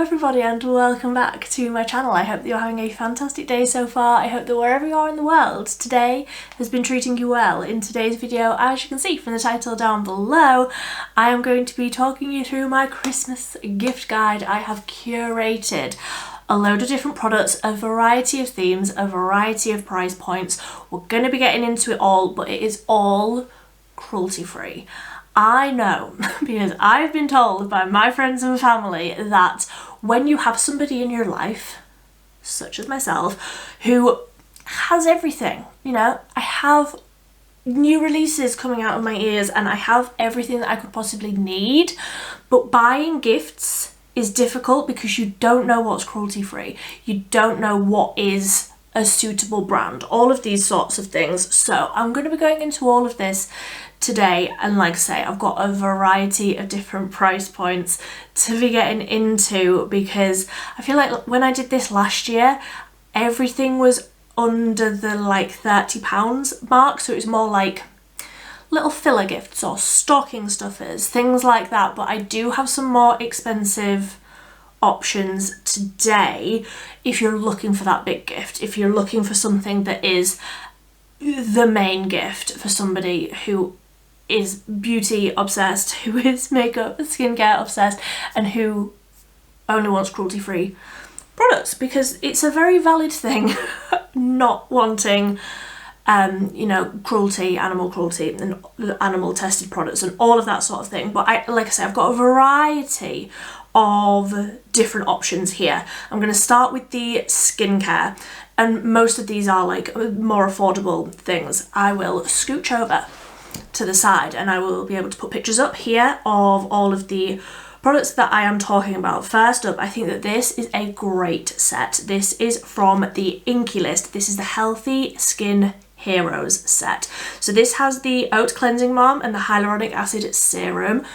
everybody and welcome back to my channel. I hope that you're having a fantastic day so far. I hope that wherever you are in the world, today has been treating you well. In today's video, as you can see from the title down below, I am going to be talking you through my Christmas gift guide. I have curated a load of different products, a variety of themes, a variety of price points. We're going to be getting into it all, but it is all cruelty free. I know, because I've been told by my friends and family that when you have somebody in your life, such as myself, who has everything, you know, I have new releases coming out of my ears and I have everything that I could possibly need, but buying gifts is difficult because you don't know what's cruelty free. You don't know what is a suitable brand, all of these sorts of things. So I'm going to be going into all of this today, and like I say, I've got a variety of different price points to be getting into because I feel like when I did this last year, everything was under the like £30 mark, so it was more like little filler gifts or stocking stuffers, things like that. But I do have some more expensive options today if you're looking for that big gift, if you're looking for something that is the main gift for somebody who is beauty obsessed, who is makeup and skincare obsessed, and who only wants cruelty-free products, because it's a very valid thing not wanting you know, cruelty, animal cruelty and animal tested products and all of that sort of thing. But like I say, I've got a variety of different options here. I'm going to start with the skincare, and most of these are like more affordable things. I will scooch over to the side and I will be able to put pictures up here of all of the products that I am talking about. First up, I think that this is a great set. This is from the Enquiry list. This is the Healthy Skin Heroes set. So this has the oat cleansing balm and the hyaluronic acid serum.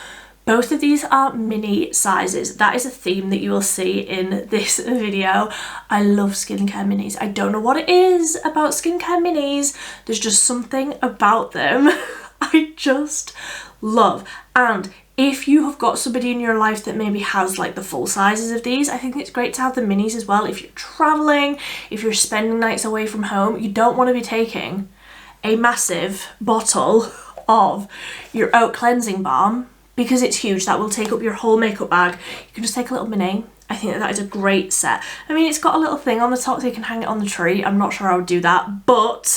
Both of these are mini sizes. That is a theme that you will see in this video. I love skincare minis. I don't know what it is about skincare minis. There's just something about them I just love. And if you have got somebody in your life that maybe has like the full sizes of these, I think it's great to have the minis as well. If you're traveling, if you're spending nights away from home, you don't want to be taking a massive bottle of your oat cleansing balm because it's huge. That will take up your whole makeup bag. You can just take a little mini. I think that is a great set. I mean, it's got a little thing on the top so you can hang it on the tree. I'm not sure I would do that, but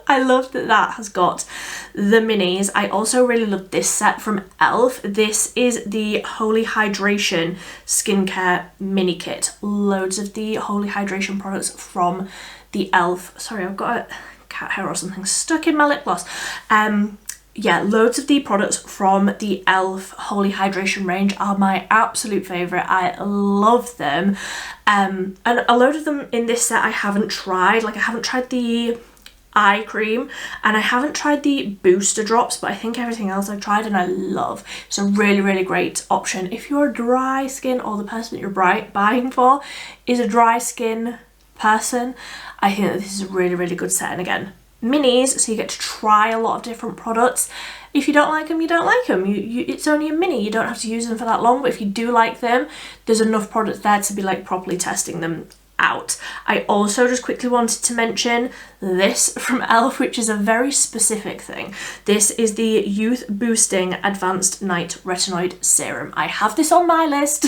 I love that that has got the minis. I also really love this set from e.l.f. This is the Holy Hydration Skincare Mini Kit. Loads of the Holy Hydration products from the e.l.f. Sorry, I've got a cat hair or something stuck in my lip gloss. Yeah, loads of the products from the e.l.f. Holy Hydration range are my absolute favourite. I love them. And a load of them in this set I haven't tried. Like, I haven't tried the eye cream and I haven't tried the booster drops, but I think everything else I've tried and I love. It's a really, really great option. If you're dry skin or the person that you're buying for is a dry skin person, I think that this is a really, really good set. And again, minis, so you get to try a lot of different products. If you don't like them, you don't like them. It's only a mini, you don't have to use them for that long, but if you do like them, there's enough products there to be like properly testing them out. I also just quickly wanted to mention this from e.l.f., which is a very specific thing. This is the Youth Boosting Advanced Night Retinoid Serum. I have this on my list.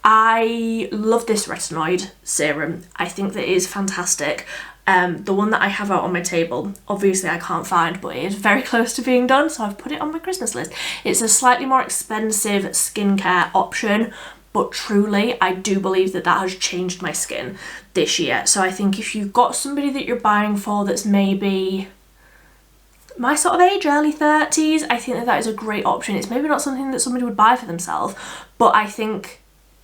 I love this retinoid serum. I think that it is fantastic. The one that I have out on my table, obviously I can't find, but it is very close to being done, so I've put it on my Christmas list. It's a slightly more expensive skincare option, but truly I do believe that that has changed my skin this year. So I think if you've got somebody that you're buying for that's maybe my sort of age, early 30s, I think that that is a great option. It's maybe not something that somebody would buy for themselves, but I think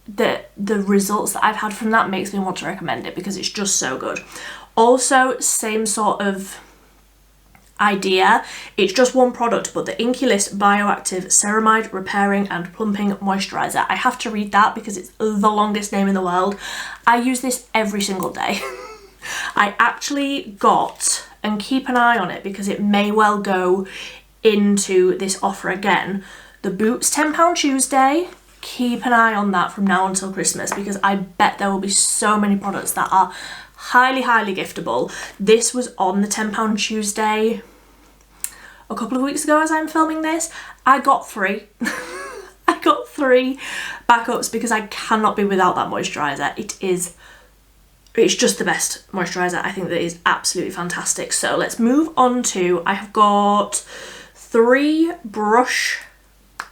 that the results that I've had from that makes me want to recommend it because it's just so good. Also, same sort of idea. It's just one product, but the Enquiry List Bioactive Ceramide Repairing and Plumping Moisturiser. I have to read that because it's the longest name in the world. I use this every single day. I actually got, and keep an eye on it because it may well go into this offer again, the Boots £10 Tuesday keep an eye on that from now until Christmas, because I bet there will be so many products that are highly, highly giftable. This was on the £10 Tuesday a couple of weeks ago as I'm filming this. I got 3. I got 3 backups because I cannot be without that moisturiser. It's just the best moisturiser. I think that is absolutely fantastic. So let's move on to, I have got 3 brush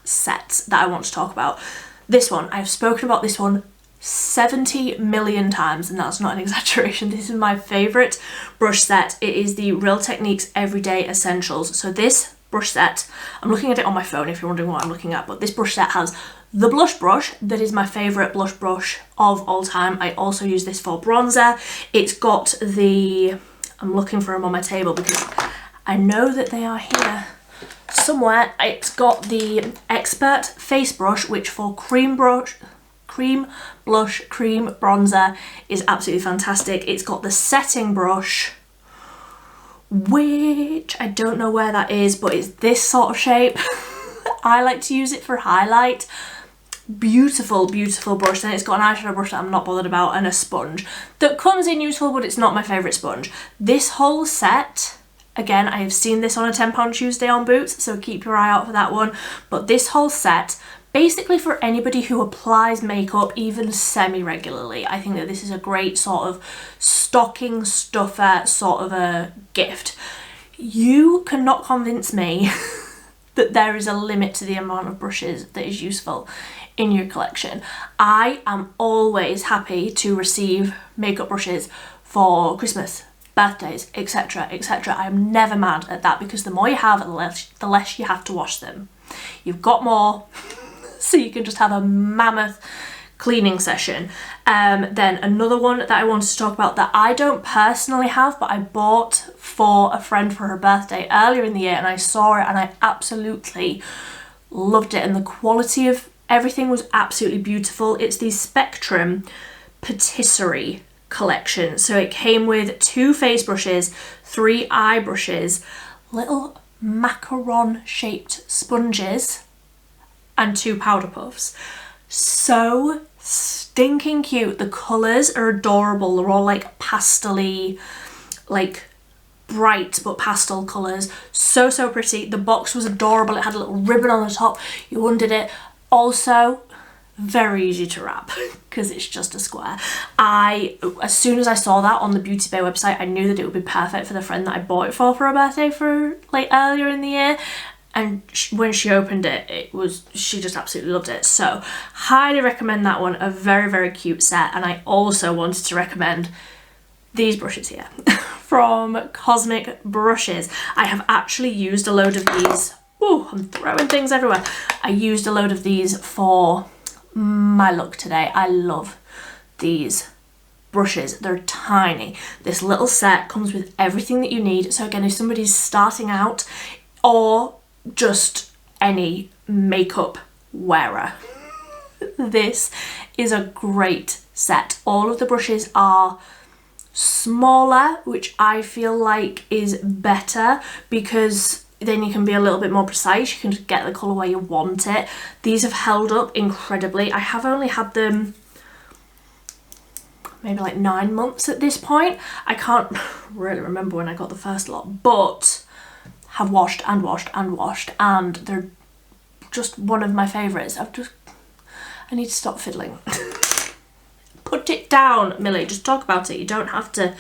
sets that I want to talk about. This one, I've spoken about this one 70 million times, and that's not an exaggeration. This is my favourite brush set. It is the Real Techniques Everyday Essentials. So this brush set, I'm looking at it on my phone if you're wondering what I'm looking at, but this brush set has the blush brush that is my favourite blush brush of all time. I also use this for bronzer. It's got the, I'm looking for them on my table because I know that they are here somewhere. It's got the Expert Face Brush, which for cream blush, cream bronzer is absolutely fantastic. It's got the setting brush, which I don't know where that is, but it's this sort of shape. I like to use it for highlight. Beautiful, beautiful brush. Then it's got an eyeshadow brush that I'm not bothered about, and a sponge that comes in useful, but it's not my favourite sponge. This whole set, again, I have seen this on a £10 Tuesday on Boots, so keep your eye out for that one. But this whole set, basically for anybody who applies makeup even semi-regularly, I think that this is a great sort of stocking stuffer, sort of a gift. You cannot convince me that there is a limit to the amount of brushes that is useful in your collection. I am always happy to receive makeup brushes for Christmas, birthdays, etc, etc. I am never mad at that, because the more you have, the less you have to wash them. You've got more, so you can just have a mammoth cleaning session. Then another one that I wanted to talk about that I don't personally have, but I bought for a friend for her birthday earlier in the year, and I saw it and I absolutely loved it, and the quality of everything was absolutely beautiful. It's the Spectrum Patisserie collection. So it came with 2 face brushes, 3 eye brushes, little macaron shaped sponges, and 2 powder puffs. So stinking cute. The colours are adorable. They're all like pastel-y, like bright but pastel colours. So, so pretty. The box was adorable. It had a little ribbon on the top. You undid it. Also, very easy to wrap because it's just a square. As soon as I saw that on the Beauty Bay website, I knew that it would be perfect for the friend that I bought it for her birthday for like earlier in the year. And when she opened it, she just absolutely loved it. So highly recommend that one. A very, very cute set. And I also wanted to recommend these brushes here from Cosmic Brushes. I have actually used a load of these. Oh, I'm throwing things everywhere. I used a load of these for my look today. I love these brushes. They're tiny. This little set comes with everything that you need. So again, if somebody's starting out or just any makeup wearer, this is a great set. All of the brushes are smaller, which I feel like is better because then you can be a little bit more precise. You can get the colour where you want it. These have held up incredibly. I have only had them maybe like 9 months at this point. I can't really remember when I got the first lot, but have washed and washed and washed, and they're just one of my favourites. I need to stop fiddling. Put it down, Millie, just talk about it. You don't have to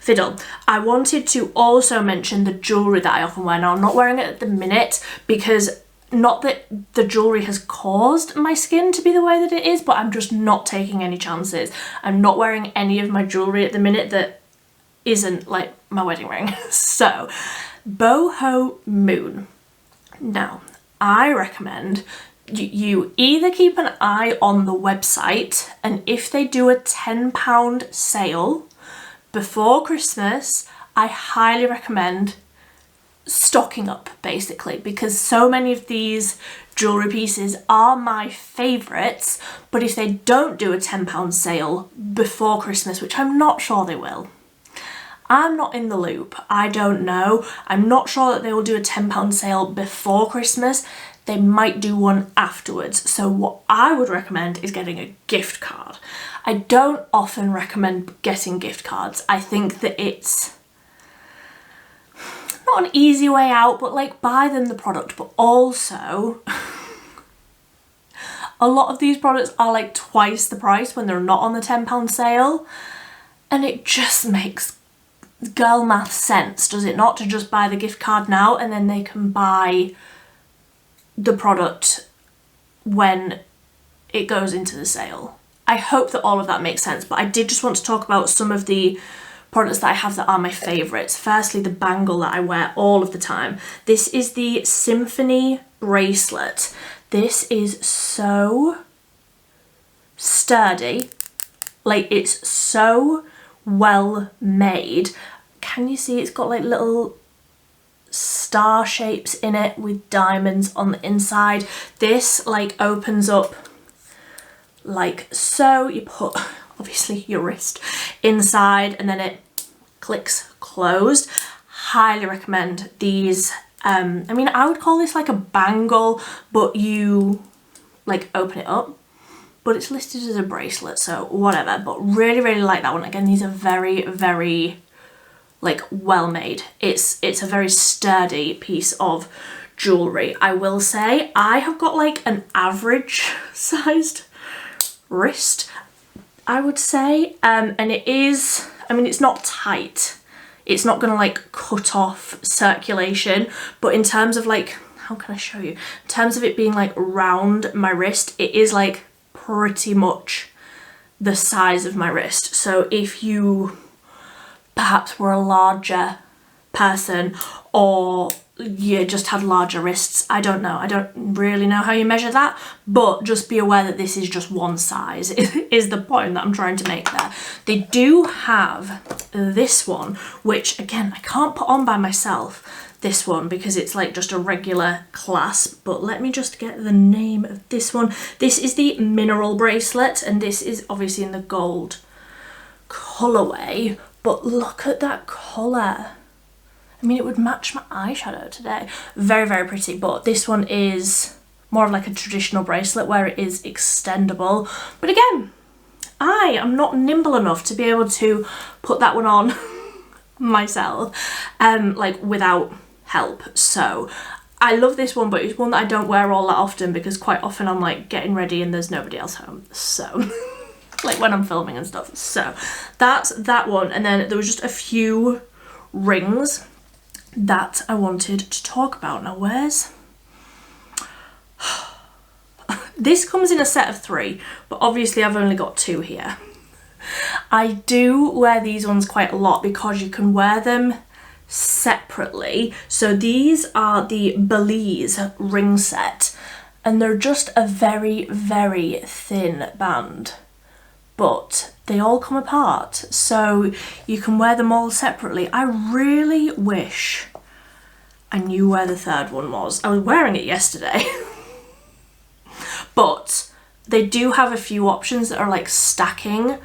fiddle. I wanted to also mention the jewellery that I often wear. Now, I'm not wearing it at the minute because not that the jewellery has caused my skin to be the way that it is, but I'm just not taking any chances. I'm not wearing any of my jewellery at the minute that isn't like my wedding ring. So, Boho Moon. Now, I recommend you either keep an eye on the website, and if they do a £10 sale before Christmas, I highly recommend stocking up basically, because so many of these jewellery pieces are my favourites, but if they don't do a £10 sale before Christmas, which I'm not sure they will, I'm not in the loop, I don't know, I'm not sure that they will do a £10 sale before Christmas, they might do one afterwards. So what I would recommend is getting a gift card. I don't often recommend getting gift cards. I think that it's not an easy way out, but like buy them the product, but also a lot of these products are like twice the price when they're not on the £10 sale, and it just makes girl math sense, does it not, to just buy the gift card now and then they can buy the product when it goes into the sale. I hope that all of that makes sense, but I did just want to talk about some of the products that I have that are my favourites. Firstly, the bangle that I wear all of the time. This is the Symphony bracelet. This is so sturdy, like it's so well made. Can you see it's got like little star shapes in it with diamonds on the inside? This like opens up like so. You put obviously your wrist inside and then it clicks closed. Highly recommend these. I mean, I would call this like a bangle, but you like open it up, but it's listed as a bracelet, so whatever. But really, really like that one. Again, these are very, very like well made. It's a very sturdy piece of jewelry. I will say I have got like an average sized wrist, I would say, and it is, I mean, it's not tight. It's not gonna like cut off circulation, but in terms of like, how can I show you? In terms of it being like round my wrist, it is like pretty much the size of my wrist. So if you perhaps were a larger person or you just had larger wrists, I don't know, I don't really know how you measure that, but just be aware that this is just one size is the point that I'm trying to make there. They do have this one, which again I can't put on by myself, this one, because it's like just a regular clasp, but let me just get the name of this one. This is the mineral bracelet, and this is obviously in the gold colourway, but look at that colour. I mean, it would match my eyeshadow today. Very, very pretty, but this one is more of like a traditional bracelet where it is extendable. But again, I am not nimble enough to be able to put that one on myself, like without help. So I love this one, but it's one that I don't wear all that often because quite often I'm like getting ready and there's nobody else home. So like when I'm filming and stuff. So that's that one. And then there was just a few rings that I wanted to talk about. Now where's this? Comes in a set of 3, but obviously I've only got 2 here. I do wear these ones quite a lot because you can wear them separately. So these are the Belize ring set, and they're just a very, very thin band, but they all come apart, so you can wear them all separately. I really wish I knew where the third one was. I was wearing it yesterday. But they do have a few options that are like stacking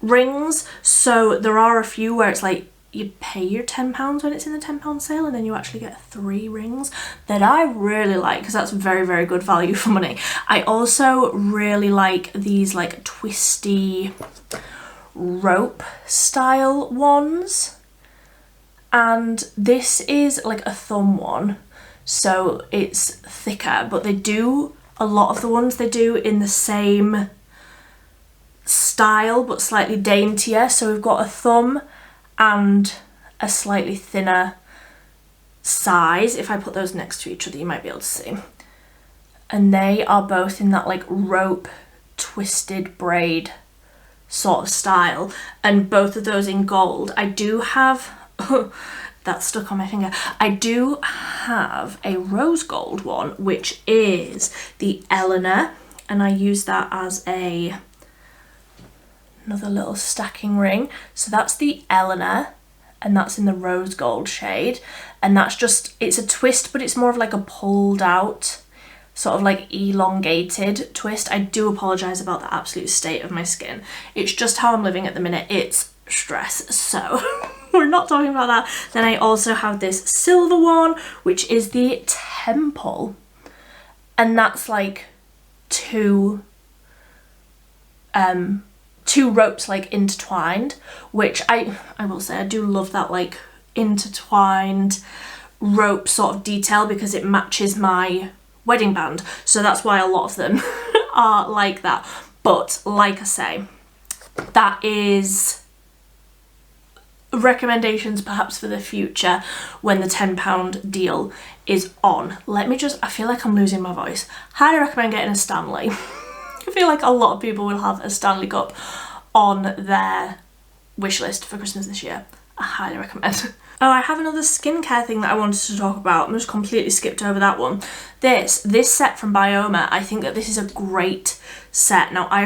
rings. So there are a few where it's like you pay your £10 when it's in the £10 sale and then you actually get 3 rings that I really like because that's very, very good value for money. I also really like these like twisty rope style ones, and this is like a thumb one, so it's thicker, but they do a lot of the ones they do in the same style but slightly daintier. So we've got a thumb and a slightly thinner size. If I put those next to each other you might be able to see, and they are both in that like rope twisted braid sort of style, and both of those in gold. I do have that's stuck on my finger. I do have a rose gold one, which is the Eleanor, and I use that as another little stacking ring. So that's the Eleanor, and that's in the rose gold shade, and that's just, it's a twist, but it's more of like a pulled out sort of like elongated twist. I do apologize about the absolute state of my skin. It's just how I'm living at the minute. It's stress, so we're not talking about that. Then I also have this silver one, which is the Temple, and that's like two ropes like intertwined, which I will say I do love that like intertwined rope sort of detail because it matches my wedding band, so that's why a lot of them are like that. But like I say, that is recommendations perhaps for the future when the £10 deal is on. Let me just, I feel like I'm losing my voice. Highly recommend getting a Stanley. I feel like a lot of people will have a Stanley cup on their wish list for Christmas this year. I highly recommend. Oh, I have another skincare thing that I wanted to talk about. I just completely skipped over that one. This set from Bioma, I think that this is a great set. Now, I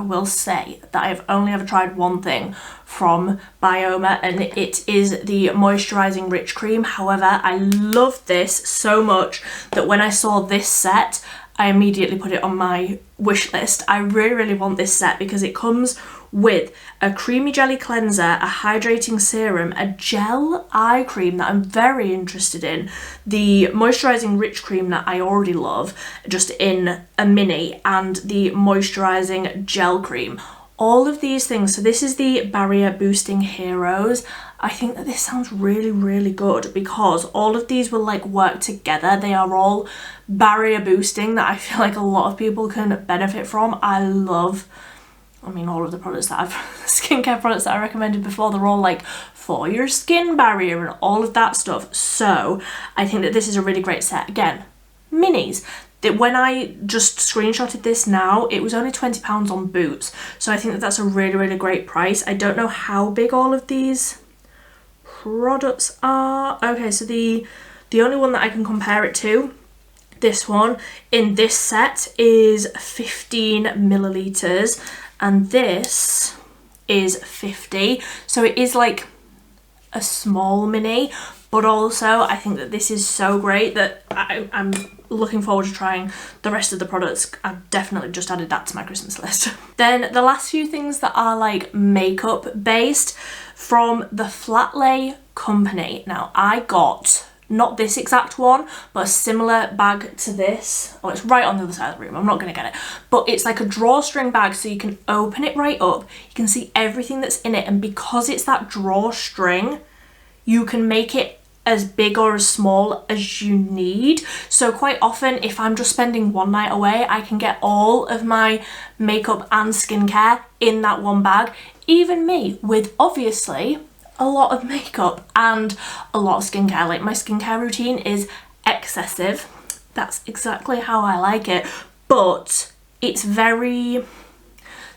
will say that I have only ever tried one thing from Bioma, and it is the Moisturising Rich Cream. However, I love this so much that when I saw this set, I immediately put it on my wish list. I really, really want this set because it comes with a creamy jelly cleanser, a hydrating serum, a gel eye cream that I'm very interested in, the moisturising rich cream that I already love, just in a mini, and the moisturising gel cream. All of these things. So this is the Barrier Boosting Heroes. I think that this sounds really, really good because all of these will like work together. They are all barrier boosting that I feel like a lot of people can benefit from. I love, I mean, all of the products that skincare products that I recommended before, they're all like for your skin barrier and all of that stuff. So I think that this is a really great set. Again, minis. That when I just screenshotted this now, it was only £20 on Boots. So I think that that's a really, really great price. I don't know how big all of these products are. Okay, so the only one that I can compare it to, this one in this set, is 15 millilitres and this is 50. So it is like a small mini, but also I think that this is so great that I'm looking forward to trying the rest of the products. I've definitely just added that to my Christmas list. Then the last few things that are like makeup based from the Flat Lay company. Now I got not this exact one, but a similar bag to this. Oh, it's right on the other side of the room, I'm not going to get it. But it's like a drawstring bag, so you can open it right up, you can see everything that's in it, and because it's that drawstring, you can make it as big or as small as you need. So quite often, if I'm just spending one night away, I can get all of my makeup and skincare in that one bag. Even me, with obviously a lot of makeup and a lot of skincare. Like, my skincare routine is excessive. That's exactly how I like it. But it's very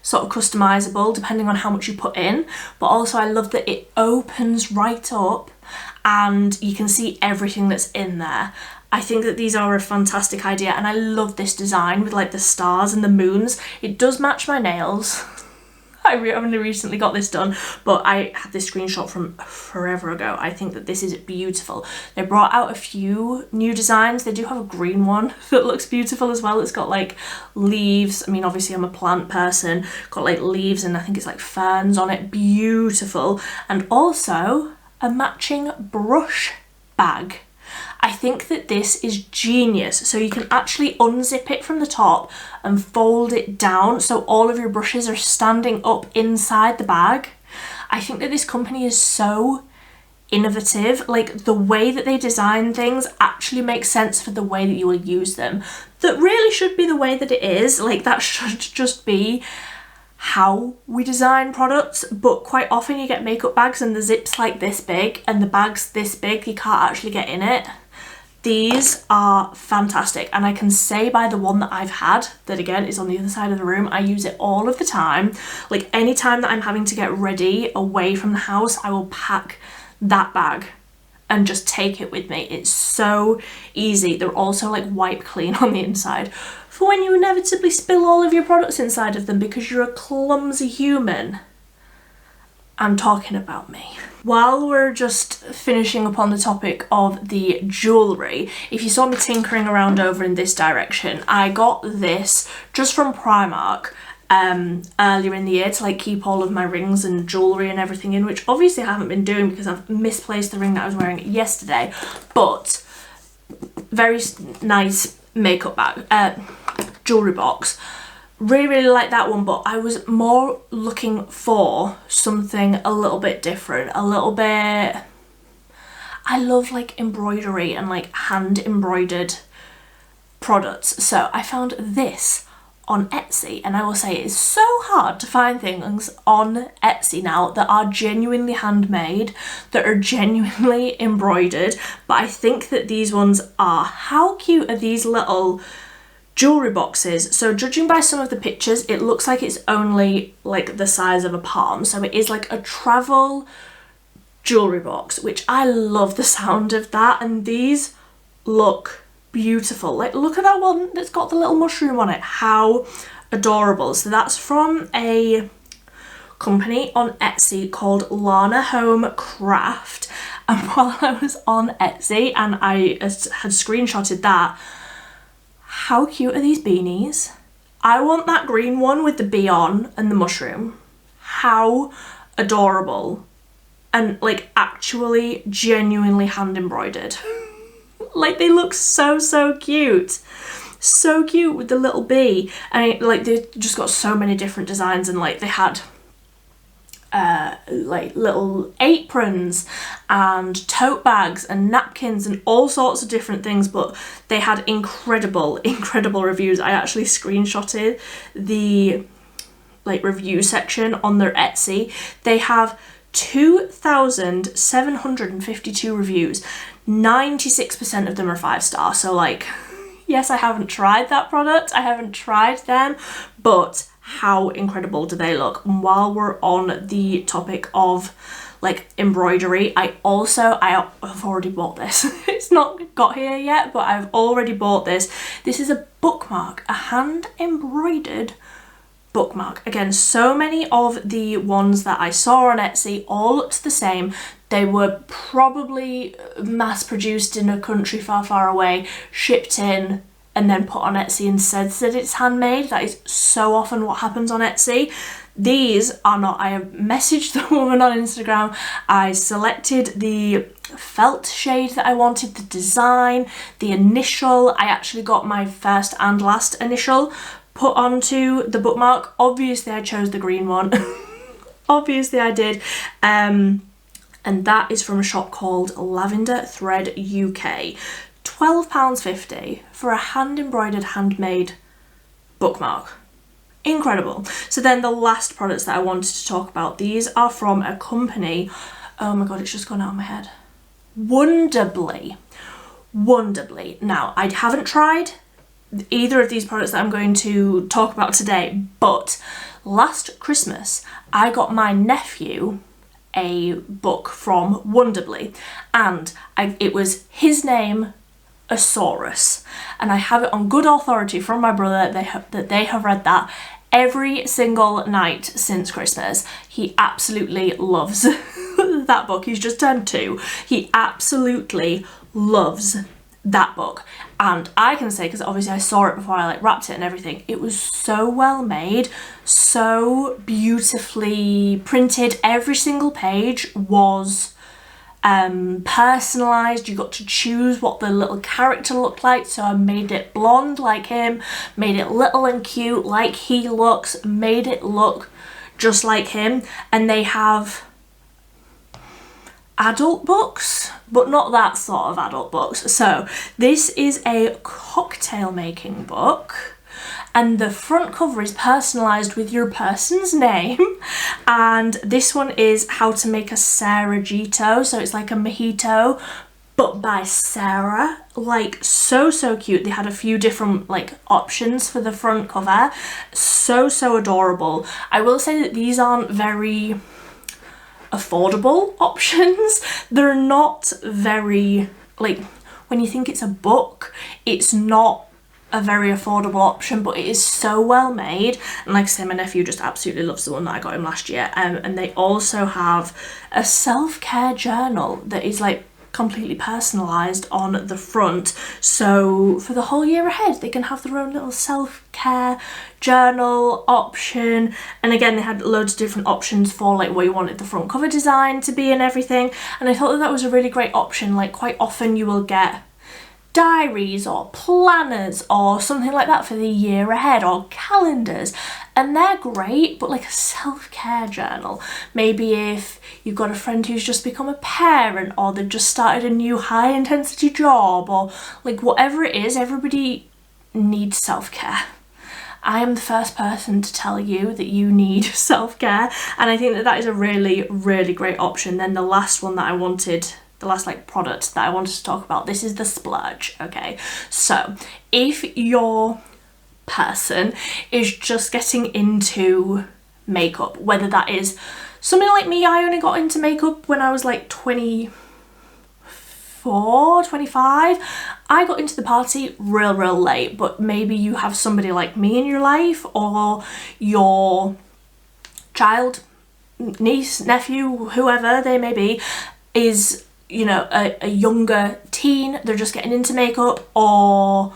sort of customizable depending on how much you put in. But also I love that it opens right up and you can see everything that's in there. I think that these are a fantastic idea, and I love this design with like the stars and the moons. It does match my nails. I only recently got this done, but I had this screenshot from forever ago. I think that this is beautiful. They brought out a few new designs. They do have a green one that looks beautiful as well. It's got like leaves. I mean, obviously I'm a plant person. Got like leaves and I think it's like ferns on it. Beautiful. And also a matching brush bag. I think that this is genius. So you can actually unzip it from the top and fold it down so all of your brushes are standing up inside the bag. I think that this company is so innovative. Like, the way that they design things actually makes sense for the way that you will use them. That really should be the way that it is. Like, that should just be how we design products. But quite often you get makeup bags and the zip's like this big and the bag's this big, you can't actually get in it. These are fantastic, and I can say by the one that I've had, that again is on the other side of the room, I use it all of the time. Like, any time that I'm having to get ready away from the house, I will pack that bag and just take it with me. It's so easy. They're also like wipe clean on the inside for when you inevitably spill all of your products inside of them because you're a clumsy human. I'm talking about me. While we're just finishing up on the topic of the jewellery, if you saw me tinkering around over in this direction, I got this just from Primark earlier in the year to like keep all of my rings and jewellery and everything in, which obviously I haven't been doing because I've misplaced the ring that I was wearing yesterday, but very nice makeup bag, jewellery box. Really like that one, but I was more looking for something a little bit different, a little bit... I love like embroidery and like hand embroidered products, so I found this on Etsy, and I will say it's so hard to find things on Etsy now that are genuinely handmade, that are genuinely embroidered, but I think that these ones are. How cute are these little jewellery boxes? So judging by some of the pictures, it looks like it's only like the size of a palm, so it is like a travel jewellery box, which I love the sound of that, and these look beautiful. Like, look at that one that's got the little mushroom on it. How adorable. So that's from a company on Etsy called Lana Home Craft, and while I was on Etsy and I had screenshotted that, how cute are these beanies? I want that green one with the bee on and the mushroom. How adorable, and like actually genuinely hand embroidered. Like, they look so cute. So cute with the little bee. And like, they've just got so many different designs, and like they had like little aprons and tote bags and napkins and all sorts of different things, but they had incredible reviews. I actually screenshotted the like review section on their Etsy. They have 2,752 reviews. 96% of them are 5-star, so like, yes, I haven't tried that product, I haven't tried them, but how incredible do they look? And while we're on the topic of like embroidery, I've already bought this. It's not got here yet, but I've already bought this. This is a bookmark, a hand embroidered bookmark. Again, so many of the ones that I saw on Etsy all looked the same. They were probably mass produced in a country far away, shipped in, and then put on Etsy and said that it's handmade. That is so often what happens on Etsy. These are not. I have messaged the woman on Instagram. I selected the felt shade that I wanted, the design, the initial. I actually got my first and last initial put onto the bookmark. Obviously I chose the green one. Obviously I did. And that is from a shop called Lavender Thread UK. £12.50 for a hand embroidered, handmade bookmark. Incredible. So then the last products that I wanted to talk about, these are from a company, oh my god, it's just gone out of my head. Wonderbly. Now, I haven't tried either of these products that I'm going to talk about today, but last Christmas I got my nephew a book from Wonderbly, and it was his name, Asaurus, and I have it on good authority from my brother that they have read that every single night since Christmas. He absolutely loves that book. He's just turned 2. He absolutely loves that book, and I can say, because obviously I saw it before I like wrapped it and everything, it was so well made, so beautifully printed. Every single page was personalized. You got to choose what the little character looked like, so I made it blonde like him, made it little and cute like he looks, made it look just like him. And they have adult books, but not that sort of adult books. So this is a cocktail making book, and the front cover is personalised with your person's name, and this one is how to make a Sarajito, so it's like a mojito but by Sarah. Like, so cute. They had a few different like options for the front cover. So adorable. I will say that these aren't very affordable options. They're not very, like, when you think it's a book, it's not a very affordable option, but it is so well made. And like I say, my nephew just absolutely loves the one that I got him last year. And they also have a self-care journal that is like completely personalised on the front, so for the whole year ahead they can have their own little self-care journal option. And again, they had loads of different options for like where you wanted the front cover design to be and everything, and I thought that was a really great option. Like, quite often you will get diaries or planners or something like that for the year ahead, or calendars, and they're great. But like a self-care journal, maybe if you've got a friend who's just become a parent, or they've just started a new high intensity job, or like whatever it is, everybody needs self-care. I am the first person to tell you that you need self-care, and I think that that is a really, really great option. Then the last one that I wanted, the last like product that I wanted to talk about, this is the splurge. Okay, so if your person is just getting into makeup, whether that is something like me, I only got into makeup when I was like 24, 25. I got into the party real late, but maybe you have somebody like me in your life, or your child, niece, nephew, whoever they may be, is, you know, a younger teen, they're just getting into makeup, or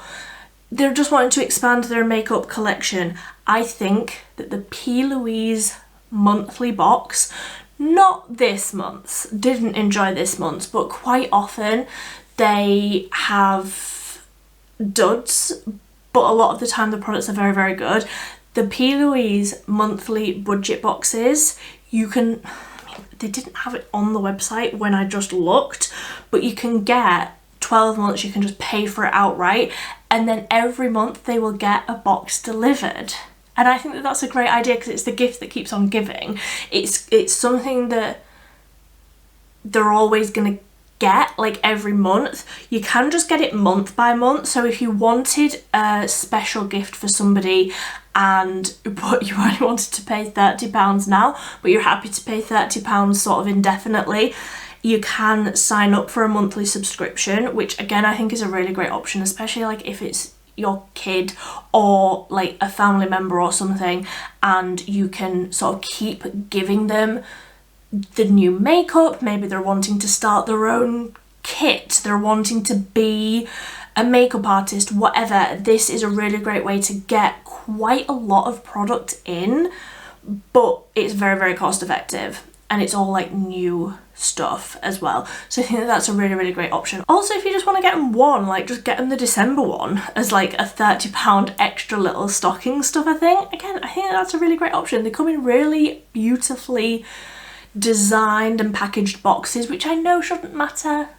they're just wanting to expand their makeup collection. I think that the P. Louise monthly box, not this month's, didn't enjoy this month's, but quite often they have duds, but a lot of the time the products are very, very good. The P. Louise monthly budget boxes, you can, they didn't have it on the website when I just looked, but you can get 12 months, you can just pay for it outright, and then every month they will get a box delivered. And I think that that's a great idea, because it's the gift that keeps on giving. It's something that they're always going to get, like every month. You can just get it month by month. So if you wanted a special gift for somebody, but you only wanted to pay £30 now, but you're happy to pay £30 sort of indefinitely, you can sign up for a monthly subscription, which again I think is a really great option, especially like if it's your kid or like a family member or something, and you can sort of keep giving them the new makeup. Maybe they're wanting to start their own kit, they're wanting to be a makeup artist, whatever. This is a really great way to get quite a lot of product in, but it's very, very cost effective, and it's all like new stuff as well. So I think that that's a really, really great option. Also, if you just want to get them one, like just get them the December one as like a £30 extra little stocking stuffer thing. Again, I think that's a really great option. They come in really beautifully designed and packaged boxes, which I know shouldn't matter,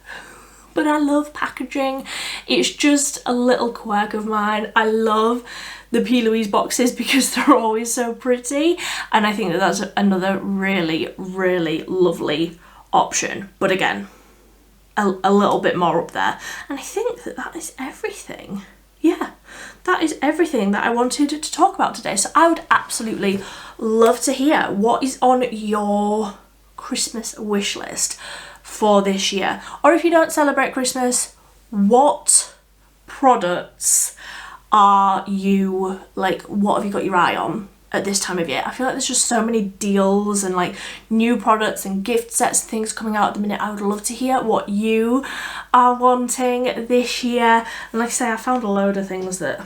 but I love packaging. It's just a little quirk of mine. I love the P. Louise boxes because they're always so pretty, and I think that that's another really, really lovely option. But again, a little bit more up there. And I think that that is everything. Yeah, that is everything that I wanted to talk about today. So I would absolutely love to hear what is on your Christmas wish list for this year. Or if you don't celebrate Christmas, what products are you, like, what have you got your eye on at this time of year? I feel like there's just so many deals and like new products and gift sets and things coming out at the minute. I would love to hear what you are wanting this year. And like I say, I found a load of things that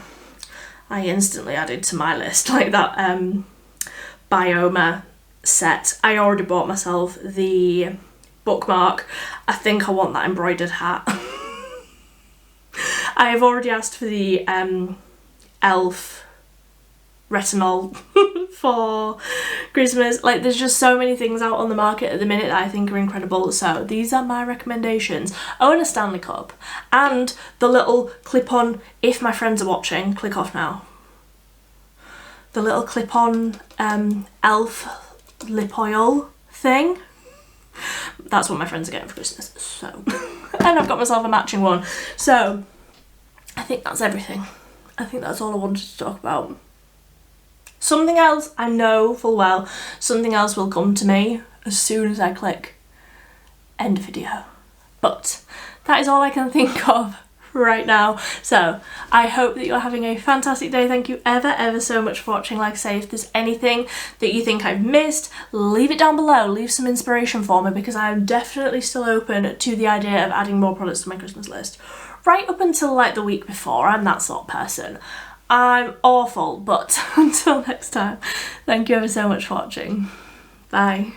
I instantly added to my list, like that Bioma set. I already bought myself the bookmark. I think I want that embroidered hat. I have already asked for the elf retinol for Christmas. Like, there's just so many things out on the market at the minute that I think are incredible. So these are my recommendations. Oh, and a Stanley Cup, and the little clip-on, if my friends are watching, click off now, the little clip-on elf lip oil thing. That's what my friends are getting for Christmas. So and I've got myself a matching one. So I think that's everything. I think that's all I wanted to talk about. Something else, I know full well, something else will come to me as soon as I click end video. But that is all I can think of right now. So I hope that you're having a fantastic day. Thank you ever so much for watching. Like I say, if there's anything that you think I've missed, leave it down below. Leave some inspiration for me, because I'm definitely still open to the idea of adding more products to my Christmas list. Right up until like the week before, I'm that sort of person. I'm awful, but until next time, thank you ever so much for watching. Bye.